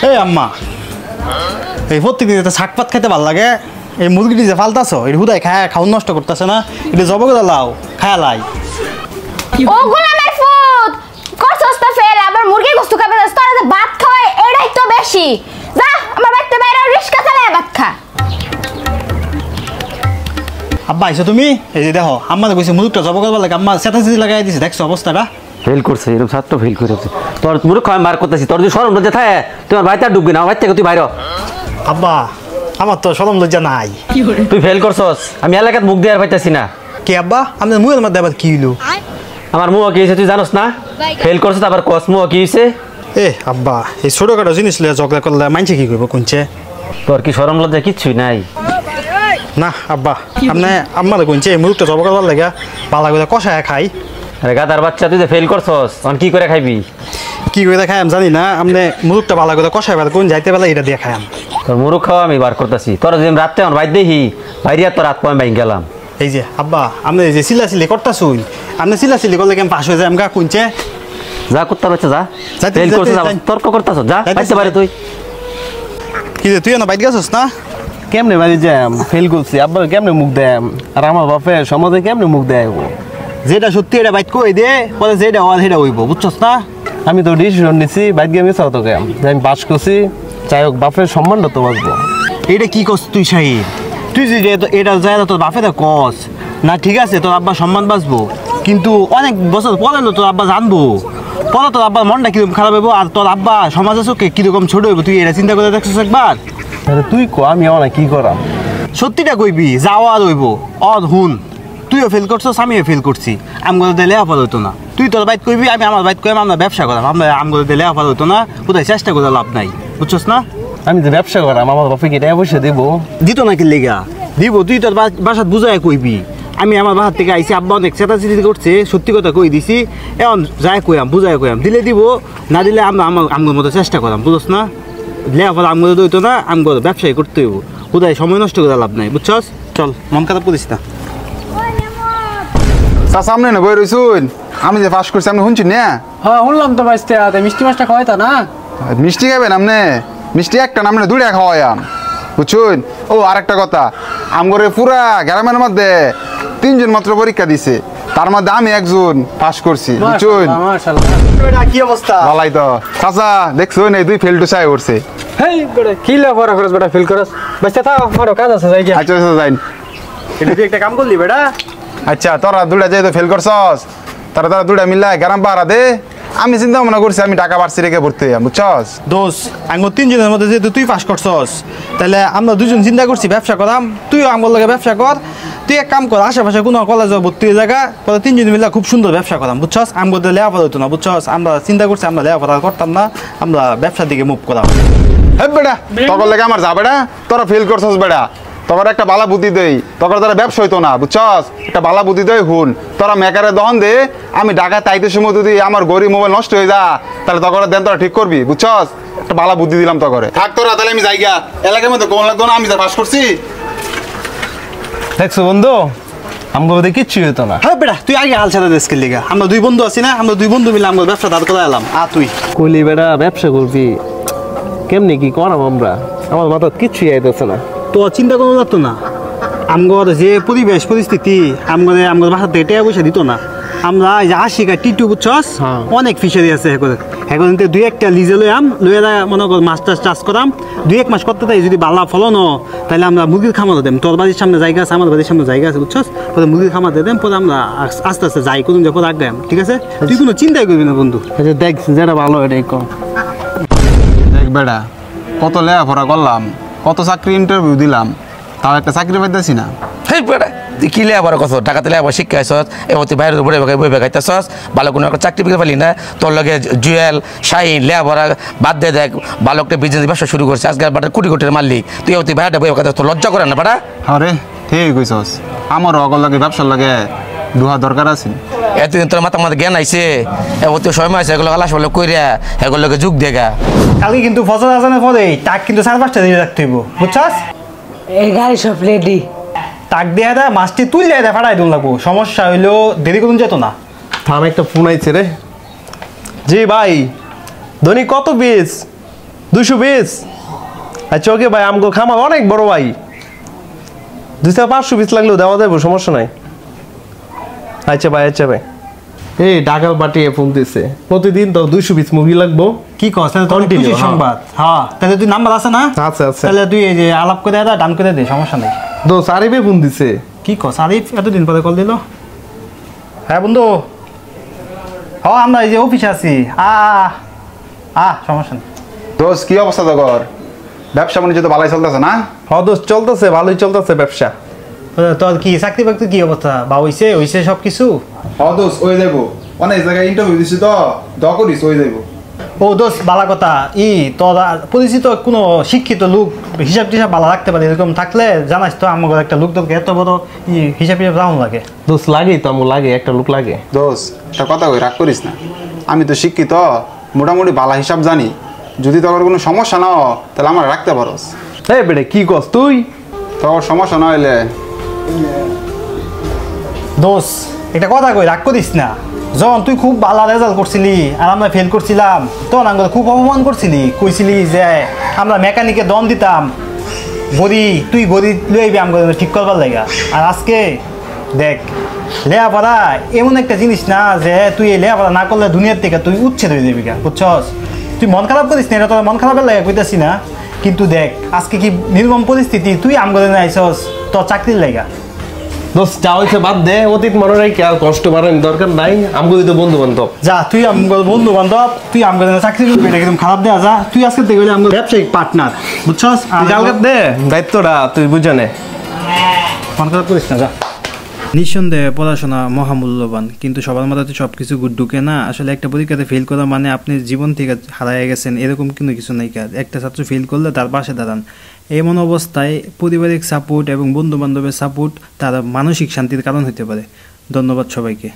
এই আম্মা এই প্রত্যেকদিন তো শাকপাত খেতে ভালো লাগে এই মুরগিটি যে ফালতাছো এটা হুদায় খায় খাওয়া নষ্ট করতেছে না এটা জব করে লাও খায়া লাই ও গোলামের ফুট করছস তো ফেল আবার মুরগি গোস্ত খাবে তোরা যে ভাত খায় এটাই তো বেশি যা আমার বাইতে বাইরে রিস্কা চালায় ভাত খা আব্বা আইছো তুমি এই যে দেখো আম্মা তো কইছে মুরগিটা জব করবার লাগে আম্মা সেটাজি লাগাই দিছে দেখছো অবস্থাটা ফেল করছে এরকম ছাত্র ফেল করেছে তোর মূর্খ আমি মার করতেছি তোর যদি শরম লজ্জা থাকে তোমার বাড়িতে আর ডুববি না বাড়ি থেকে তুই বাইর আব্বা আমার তো শরম লজ্জা নাই তুই ফেল করছস আমি এলাকাত মুখ দিয়ে আর পাইতেছি না কে আব্বা আমাদের মুখের মধ্যে আবার কি হইলো আমার মুখ কি হয়েছে তুই জানোস না ফেল করছস আবার কস মুখ কি হয়েছে এ আব্বা এই ছোটখাটো জিনিস লিয়ে ঝগড়া করলে মানছে কি করবো কোনছে তোর কি শরম লজ্জা কিচ্ছুই নাই না আব্বা আপনি আম্মা কোনছে এই মুরগিটা জব করবার লাগে পালা করে কষায় খাই আরে গাদার বাচ্চা তুই যে ফেল করছস তখন কি করে খাইবি কি করে খাই আমি জানি না আপনি মুরগিটা পালা করে কষায় বেলা কোন যাইতে বেলা এটা দিয়ে খাই তোর মুরুখ খাওয়া আমি বার করতেছি তোর যদি রাত্রে আমার বাইর দেখি বাইরে তোর রাত পয়েন্ট বাইন গেলাম এই যে আব্বা আপনি যে সিলাসিলি করতেছুন আপনি সিলাসিলি করলে কেমন পাশ হয়ে যায় আমগা কোনছে যা করতে পারছে যা যাইতে, ফেল যাইতে, করছিস যাইতে। তর্ক করতেছ যা যাইতে, পাইতে পারে তুই কি রে তুই না বাইরে গেছিস না কেমনে বাড়ি যাম ফেল করছি আব্বা কেমনে মুখ দেম আর আমার বাপে সমাজে কেমনে মুখ দেয় যেটা সত্যি এটা বাইট কই দে পরে যেটা হওয়ার সেটা হইব বুঝছস না আমি তো ডিসিশন নিছি বাইক গিয়ে মিশাও তোকে আমি পাস করছি যাই হোক বাপের সম্মানটা তো বাঁচবো এটা কি করছ তুই শাহিদ তুই যে এটা যায় তোর বাপেরা কস না ঠিক আছে তোর আব্বা সম্মান বাঁচবো কিন্তু অনেক বছর পরে না তোর আব্বা জানবো পরে তোর আব্বার মনটা কিরকম খারাপ হইব আর তোর আব্বা সমাজের চোখে কিরকম ছোট হইব তুই এটা চিন্তা করে দেখছিস একবার তাহলে তুই কো আমি অনেক কি করাম সত্যিটা কইবি যাওয়া আর হইব অদ হুন তুইও ফেল করছস আমিও ফেল করছি আমগুলো দিলে আপাত হইতো না তুই তোর বাইক কইবি আমি আমার বাইক কইম আমরা ব্যবসা করাম আমরা আমগুলো দিলে আপাত হইতো না কোথায় চেষ্টা করে লাভ নাই বুঝছস না আমি যে ব্যবসা করাম আমার বাপে কি টাকা পয়সা দেবো দিত না কি লেগা দিব তুই তোর বাসাত বুঝায় কইবি আমি আমার বাসার থেকে আইসি আব্বা অনেক চেতাচিতি করছে সত্যি কথা কই দিছি এখন যাই কইয়াম বুঝায় কইয়াম দিলে দিব না দিলে আমরা আমগুলোর মতো চেষ্টা করাম বুঝছ না লেখাপড়া আমগুলো দইতো না আমগুলো ব্যবসায়ী করতে হইব কোথায় সময় নষ্ট করে লাভ নাই বুঝছস চল মন খারাপ করিস না সামনে না বই রইছুন আমি যে পাস করছি আপনি শুনছেন না হ্যাঁ শুনলাম তো বাইসতে মিষ্টি মাছটা খাওয়াই তা না মিষ্টি খাবেন আপনি মিষ্টি একটা না আপনি দুইটা খাওয়াইয়াম বুঝছুন ও আরেকটা কথা আমগরে পুরা গ্রামের মধ্যে 3 জন মাত্র পরীক্ষা দিছে তার মধ্যে আমি একজন পাস করছি বুঝছুন মাশাআল্লাহ কি অবস্থা ভালাই তো চাচা দেখছুন এই দুই ফেল টু চাই উঠছে হেই বেটা কি লেখাপড়া করছ বেটা ফিল করছ বাইসতে থাও আমার কাজ আছে যাই গিয়া আচ্ছা আচ্ছা যাইন এটা তুই একটা কাম করলি বেটা আচ্ছা তোরা দুইটা যেহেতু ফেল করছস তারা দুইটা মিল্লা গ্রাম পাহারা দে আমি চিন্তা ভাবনা করছি আমি টাকা পারছি রেখে ভর্তি হইয়াম বুঝছস দোষ আঙ্গুর 3 জনের মধ্যে যেহেতু তুই পাস করছস তাহলে আমরা দুজন চিন্তা করছি ব্যবসা করাম তুইও আমার লগে ব্যবসা কর তুই এক কাম কর আশেপাশে কোনো কলেজে ভর্তি হয়ে জায়গা পরে 3 জন মিলে খুব সুন্দর ব্যবসা করাম বুঝছস আমগো দিলে লেখাপড়া হতো না বুঝছস আমরা চিন্তা করছি আমরা লেখাপড়া করতাম না আমরা ব্যবসার দিকে মুভ করাম হে বেটা তখন লেগে আমার যা বেটা তোরা ফেল করছস বেটা তোর একটা বালা বুদ্ধি দেই তোর দ্বারা ব্যবসা হইতো না বুঝছস একটা বালা বুদ্ধি দেই হুন তোরা মেকারে দহন দে আমি ঢাকা তাইতে সময় যদি আমার গরিব মোবাইল নষ্ট হয়ে যা তাহলে তখন দেন তোরা ঠিক করবি বুঝছস একটা বালা বুদ্ধি দিলাম তো করে থাক তোরা তাহলে আমি যাই গা এলাকার মধ্যে কোন লাগতো না আমি যা পাস করছি দেখছো বন্ধু আমগো দেখে কিচ্ছু হতো না হ্যাঁ বেটা তুই আগে হাল ছাড়া দেশকে লিগা আমরা দুই বন্ধু আছি না আমরা দুই বন্ধু মিলে আমরা ব্যবসা দাঁড় করে এলাম তুই কইলি বেটা ব্যবসা করবি কেমনি কি করাম আমরা আমার মাথা কিচ্ছুই আইতেছে না তো চিন্তা করা যাতো না আমগর যে পরিবেশ পরিস্থিতি আমগর বাসার থেকে টাকা পয়সা দিত না আমরা এই যে আশিকা টিটু বুঝছস অনেক ফিশারি আছে এখন দুই একটা লিজে লইয়া মনে কর মাছ টাছ চাষ করাম 2-1 মাস করতে তাই যদি বালা ফলন তাহলে আমরা মুরগির খামার দেম তোর বাড়ির সামনে জায়গা আছে আমার বাড়ির সামনে জায়গা আছে বুঝছস পরে মুরগির খামার দিয়ে দেম পরে আমরা আস্তে আস্তে যাই করুন যখন আগাম ঠিক আছে তুই কোনো চিন্তাই করবি না বন্ধু আচ্ছা দেখ যেটা ভালো এটাই কর দেখ বেটা কত লেখাপড়া করলাম কত চাকরি ইন্টারভিউ দিলাম তাও একটা চাকরি পাইতেছি না হেই বেটা তুই কি লেবার কত টাকাতে লেবার শিক্ষা আসছ এবং তুই বাইরে বই বেগাইতেছস ভালো কোনো একটা চাকরি পেয়ে পালি না তোর লগে জুয়েল শাহিন লেবার বাদ দিয়ে দেখ ভালো একটা বিজনেস ব্যবসা শুরু করছে আজকাল বাটার কোটি কোটির মালিক তুই তুই বাইরে বই বেগাইতে তোর লজ্জা করে না বেটা আরে ঠিক কইছস আমার অগল লাগে ব্যবসার লাগে দুহা দরকার আছে এতদিন তোর মাথা মাথা জ্ঞান আইছে এবং তুই সময় আছে এগুলো আলাস বলে কইরা এগুলোকে যুগ দেগা কালকে কিন্তু ফসল আসানোর পরে টাক কিন্তু 4-5টা দিয়ে রাখতে হইব বুঝছস এই গাড়ি সব রেডি টাক দিয়ে দেয় মাছটি তুই দেয় ফাটাই দিন লাগবো সমস্যা হইলো দেরি করুন যেত না থাম একটা ফোন আইছে রে জি ভাই ধনী কত পিস 220। আচ্ছা ওকে ভাই, আমগো খামার অনেক বড় ভাই, 200-500 পিস লাগলেও দেওয়া যাবে, সমস্যা নাই। আচ্ছা ভাই, আচ্ছা ভাই। এই ঢাকার পাঠিয়ে ফোন দিছে, প্রতিদিন তো 200 পিস মুরগি লাগবো। কি কস তাহলে তোর Continue, খুশি হ্যাঁ। সংবাদ। হ্যাঁ তাহলে তুই নাম্বার আছে না? আচ্ছা আচ্ছা। তাহলে তুই এই যে আলাপ করে দে, ডান করে দে, সমস্যা নেই। দোস্ত আরিফে ফোন দিছে। কি কস আরিফ এতদিন পরে কল দিল? হ্যাঁ বন্ধু, আমরা এই যে অফিসে আছি। সমস্যা নেই। দোষ কি অবস্থা তোর? ব্যবসা বাণিজ্য তো ভালোই চলতেছে না? দোস্ত চলতেছে, ভালোই চলতেছে ব্যবসা। তোর কি চাকরি বাকরি কি অবস্থা? বা হইছে সব কিছু? দোষ ওই যাইব, অনেক জায়গায় ইন্টারভিউ দিছি তো করিস ওই যাইব। ও দোষ বালা কথা। তোর পরিচিত কোনো শিক্ষিত লোক হিসাব টিসাব ভালো রাখতে পারে, এরকম থাকলে জানাস তো আমার একটা লোক তোকে এত বড় হিসাব টিসাব রাখুন লাগে। দোস্ত লাগেই তো, আমার লাগে, একটা লোক লাগে। দোষ একটা কথা কই, রাগ করিস না। আমি তো শিক্ষিত, মোটামুটি বালা হিসাব জানি। যদি তোর কোনো সমস্যা না হয় তাহলে আমার রাখতে পারোস। এই বেটা কি কস তুই? তোর সমস্যা না হইলে দোষ একটা কথা কই, রাগ করিস না। যখন তুই খুব ভালো রেজাল্ট করছিলি আর আমরা ফেল করছিলাম, তখন আমরা খুব অপমান করছিলি, কইছিলি যে আমরা মেকানিকে দম দিতাম, তুই গড়ি লইবি আমরা ঠিক করবার লাগা। আর আজকে দেখ, লেখাপড়া এমন একটা জিনিস না যে তুই এই লেখাপড়া না করলে দুনিয়ার থেকে তুই উচ্ছেদ হয়ে যাবি, বুঝছস? তুই মন খারাপ করিস না, এটা তোর মন খারাপের লাগে কইতাছি না, কিন্তু দেখ আজকে কি নির্মম পরিস্থিতি, তুই আমগরে না আইসস তোর চাকরির লাগা। দোস্ত যা হয়েছে বাদ দে, অতীত মনে রাখি আর কষ্ট বাড়ানোর দরকার নাই। আমগো তো বন্ধু বান্ধব, যা তুই আমগর বন্ধু বান্ধব, তুই আমগর চাকরি করবি, এটা একদম খারাপ দেয়া। যা তুই আজকে দেখবি আমগর ব্যবসায়িক পার্টনার, বুঝছস? কালকে দে দায়িত্বটা, তুই বুঝে নে। মন খারাপ করিস না, যা। নিঃসন্দেহে পড়াশোনা মহামূল্যবান, কিন্তু সবার মাথাতে সব কিছু ঢুকে না। আসলে একটা পরীক্ষাতে ফেল করা মানে আপনি জীবন থেকে হারিয়ে গেছেন এরকম কিন্তু কিছু নাই। একটা ছাত্র ফেল করলে তার পাশে দাঁড়ান। এমন অবস্থায় পারিবারিক সাপোর্ট এবং বন্ধু বান্ধবের সাপোর্ট তার মানসিক শান্তির কারণ হতে পারে। ধন্যবাদ সবাইকে।